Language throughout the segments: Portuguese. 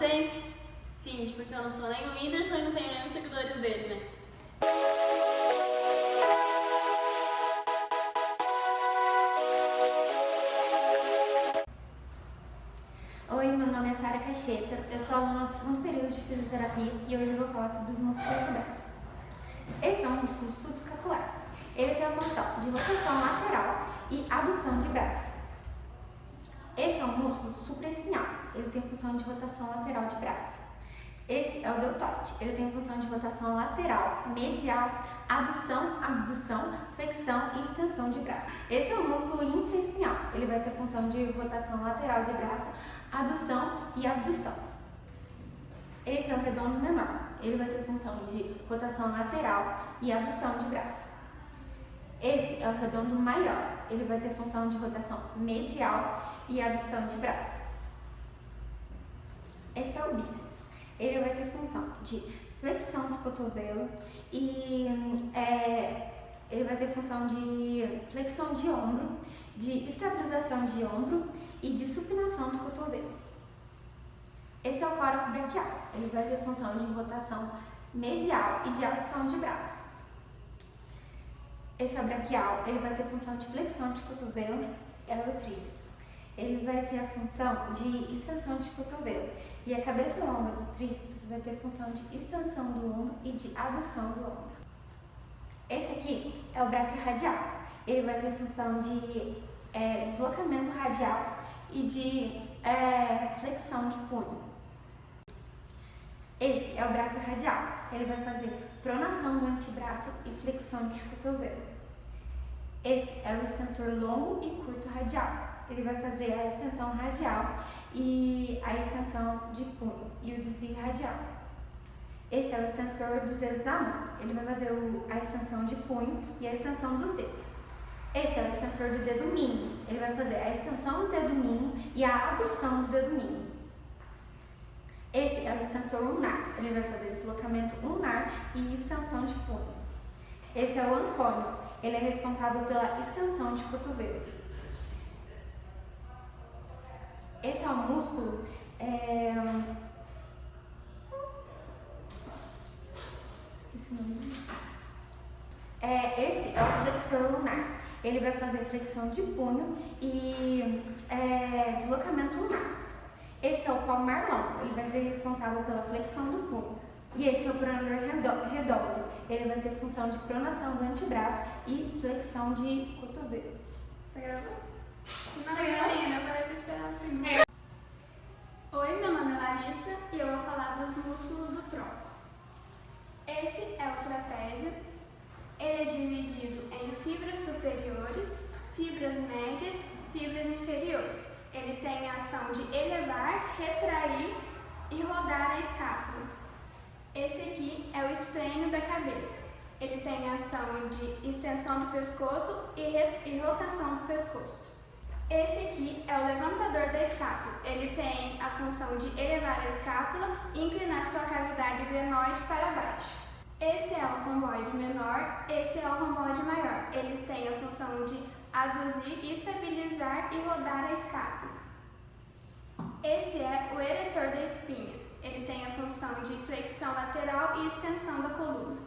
vocês? Finge, porque eu não sou nem o Whindersson e não tenho nem os seguidores dele, né? Oi, meu nome é Sara Cacheta, eu sou aluna do segundo período de fisioterapia e hoje eu vou falar sobre os músculos do braço. Esse é um músculo subescapular. Ele tem a função de rotação lateral e adução de braço. Esse é um músculo supraespinhal. Ele tem a função de rotação lateral de braço. Esse é o deltoide. Ele tem a função de rotação lateral, medial, adução, abdução, flexão e extensão de braço. Esse é o músculo infraespinhal. Ele vai ter a função de rotação lateral de braço, adução e abdução. Esse é o redondo menor. Ele vai ter função de rotação lateral e adução de braço. Esse é o redondo maior. Ele vai ter função de rotação medial e adução de braço. Esse é o bíceps. Ele vai ter função de flexão de cotovelo e ele vai ter função de flexão de ombro, de estabilização de ombro e de supinação do cotovelo. Esse é o córaco braquial. Ele vai ter função de rotação medial e de adução de braço. Esse é o braquial. Ele vai ter função de flexão de cotovelo. É o tríceps. Ele vai ter a função de extensão de cotovelo. E a cabeça longa do tríceps vai ter função de extensão do ombro e de adução do ombro. Esse aqui é o braquiorradial. Ele vai ter função de deslocamento radial e de flexão de punho. Esse é o braquiorradial. Ele vai fazer pronação do antebraço e flexão de cotovelo. Esse é o extensor longo e curto radial. Ele vai fazer a extensão radial e a extensão de punho e o desvio radial. Esse é o extensor dos dedos da mão. Ele vai fazer a extensão de punho e a extensão dos dedos. Esse é o extensor do dedo mínimo. Ele vai fazer a extensão do dedo mínimo e a adução do dedo mínimo. Esse é o extensor ulnar. Ele vai fazer deslocamento ulnar e extensão de punho. Esse é o ancônio. Ele é responsável pela extensão de cotovelo. Esse é o músculo esqueci o nome. Esse é o flexor lunar. Ele vai fazer flexão de punho e deslocamento lunar. Esse é o palmar longo. Ele vai ser responsável pela flexão do punho. E esse é o pronador redondo. Ele vai ter função de pronação do antebraço e flexão de cotovelo. Tá gravando? Não, ainda, eu falei pra esperar um segundo. Oi, meu nome é Larissa e eu vou falar dos músculos do tronco. Esse é o trapézio. Ele é dividido em fibras superiores, fibras médias, fibras inferiores. Ele tem a ação de elevar, retrair e rodar a escápula. Esse aqui é o esplênio da cabeça. Ele tem a ação de extensão do pescoço e rotação do pescoço. Esse aqui é o levantador da escápula. Ele tem a função de elevar a escápula e inclinar sua cavidade glenoide para baixo. Esse é o romboide menor, esse é o romboide maior. Eles têm a função de aduzir, estabilizar e rodar a escápula. Esse é o eretor da espinha. Ele tem a função de flexão lateral e extensão da coluna.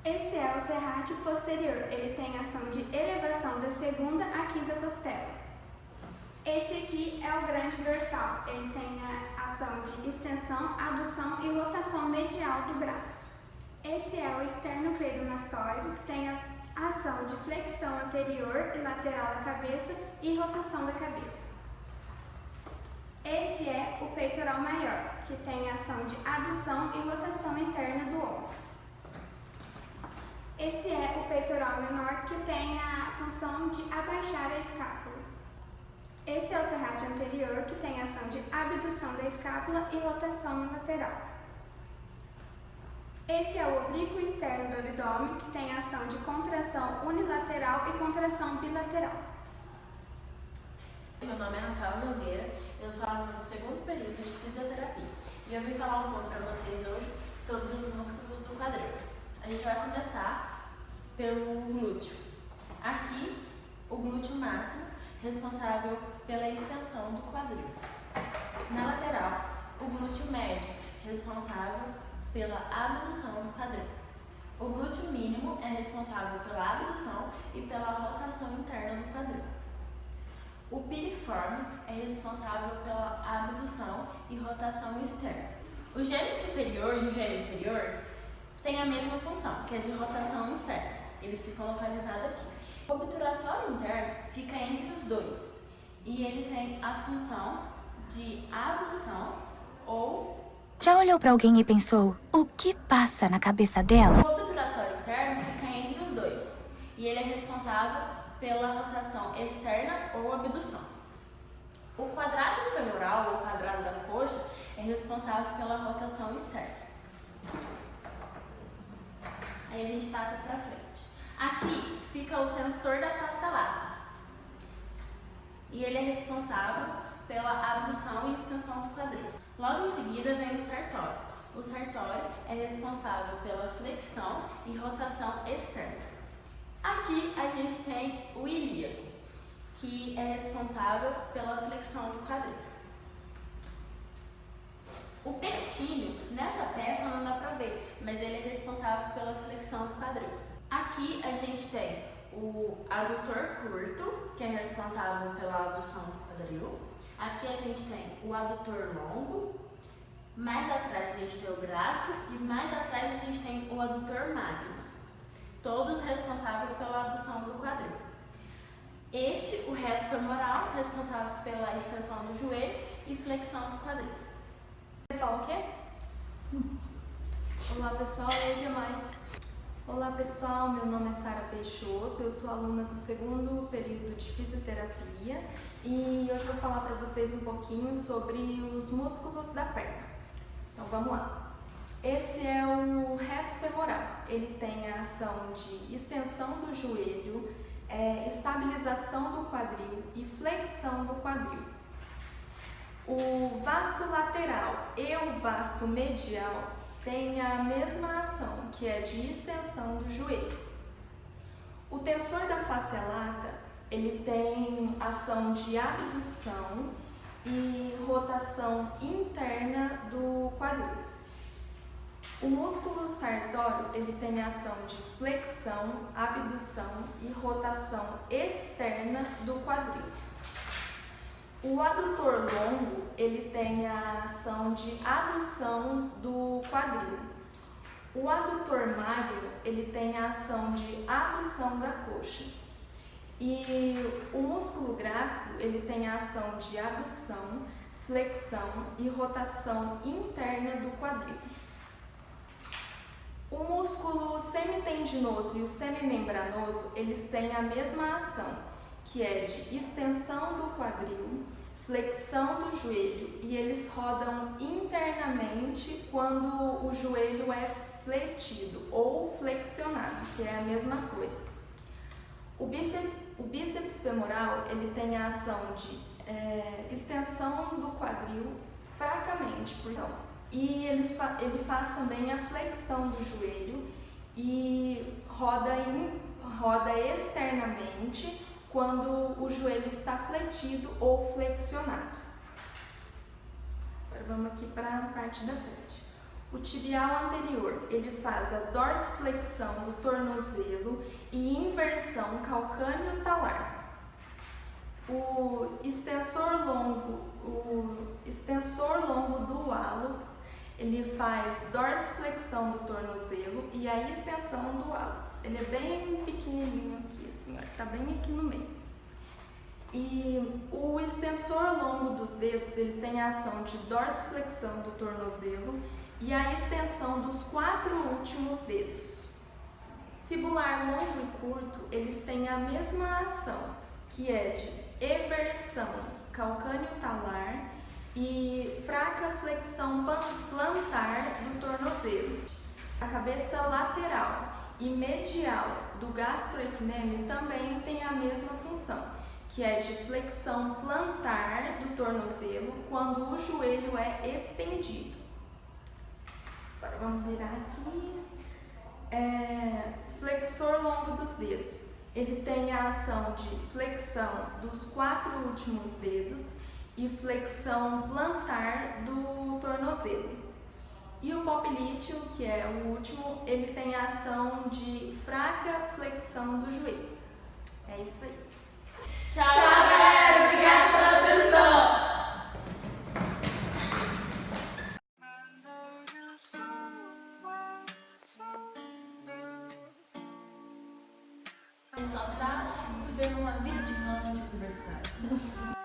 Esse é o serrátil posterior. Ele tem a ação de elevação da segunda à quinta costela. Esse aqui é o grande dorsal. Ele tem a ação de extensão, adução e rotação medial do braço. Esse é o esternocleidomastoide, que tem a ação de flexão anterior e lateral da cabeça e rotação da cabeça. Esse é o peitoral maior, que tem a ação de adução e rotação interna do ombro. Esse é o peitoral menor, que tem a função de abaixar a escápula. Esse é o serrátil anterior, que tem a ação de abdução da escápula e rotação lateral. Esse é o oblíquo externo do abdômen, que tem a ação de contração unilateral e contração bilateral. Meu nome é Rafael Nogueira, eu sou aluna do segundo período de fisioterapia e eu vim falar um pouco para vocês hoje sobre os músculos do quadril. A gente vai começar pelo glúteo. Aqui, o glúteo máximo, responsável pela extensão do quadril. Na lateral, o glúteo médio, responsável pela abdução do quadril. O glúteo mínimo é responsável pela abdução e pela rotação interna do quadril. O piriforme é responsável pela abdução e rotação externa. O gêmeo superior e o gêmeo inferior têm a mesma função, que é de rotação externa. Eles ficam localizados aqui. O obturatório interno fica entre os dois e ele tem a função de adução ou... Já olhou para alguém e pensou, o que passa na cabeça dela? O obturatório interno fica entre os dois e ele é responsável pela rotação externa ou abdução. O quadrado femoral, ou quadrado da coxa, é responsável pela rotação externa. Aí a gente passa para frente. Aqui fica o tensor da face lata e ele é responsável pela abdução e extensão do quadril. Logo em seguida vem o sartório. O sartório é responsável pela flexão e rotação externa. Aqui a gente tem o ilíaco, que é responsável pela flexão do quadril. O pectíneo, nessa peça não dá para ver, mas ele é responsável pela flexão do quadril. Aqui a gente tem o adutor curto, que é responsável pela abdução do quadril. Aqui a gente tem o adutor longo, mais atrás a gente tem o braço e mais atrás a gente tem o adutor magno, todos responsáveis pela abdução do quadril. Este, o reto femoral, responsável pela extensão do joelho e flexão do quadril. Você fala o quê? Olá pessoal, e aí, mais? Olá pessoal, meu nome é Sara Peixoto, eu sou aluna do 2º período de fisioterapia e hoje vou falar para vocês um pouquinho sobre os músculos da perna. Então vamos lá. Esse é o reto femoral, ele tem a ação de extensão do joelho, estabilização do quadril e flexão do quadril. O vasto lateral e o vasto medial têm a mesma ação, que é de extensão do joelho. O tensor da face lata, ele tem ação de abdução e rotação interna do quadril. O músculo sartório, ele tem ação de flexão, abdução e rotação externa do quadril. O adutor longo, ele tem a ação de adução do quadril. O adutor magno, ele tem a ação de adução da coxa. E o músculo grácil, ele tem a ação de adução, flexão e rotação interna do quadril. O músculo semitendinoso e o semimembranoso, eles têm a mesma ação, que é de extensão do quadril, flexão do joelho, e eles rodam internamente quando o joelho é fletido ou flexionado, que é a mesma coisa. O bíceps femoral, ele tem a ação de extensão do quadril fracamente, e ele faz também a flexão do joelho e roda externamente quando o joelho está fletido ou flexionado. Agora vamos aqui para a parte da frente. O tibial anterior, ele faz a dorsiflexão do tornozelo e inversão calcâneo-talar. O extensor longo do hálux, ele faz dorsiflexão do tornozelo e a extensão do hálux. Ele é bem pequenininho aqui, assim, ó, tá bem aqui no meio. E o extensor longo dos dedos, ele tem a ação de dorsiflexão do tornozelo e a extensão dos 4 últimos dedos. Fibular longo e curto, eles têm a mesma ação, que é de eversão calcâneo-talar e fraca flexão plantar do tornozelo. A cabeça lateral e medial do gastroecnêmio também tem a mesma função, que é de flexão plantar do tornozelo quando o joelho é estendido. Agora vamos virar aqui. Flexor longo dos dedos. Ele tem a ação de flexão dos 4 últimos dedos e flexão plantar do tornozelo. E o poplíteo, que é o último, ele tem a ação de fraca flexão do joelho. É isso aí. Tchau, galera! Obrigada pela atenção! A gente só tá vivendo uma vida de cana de universitário.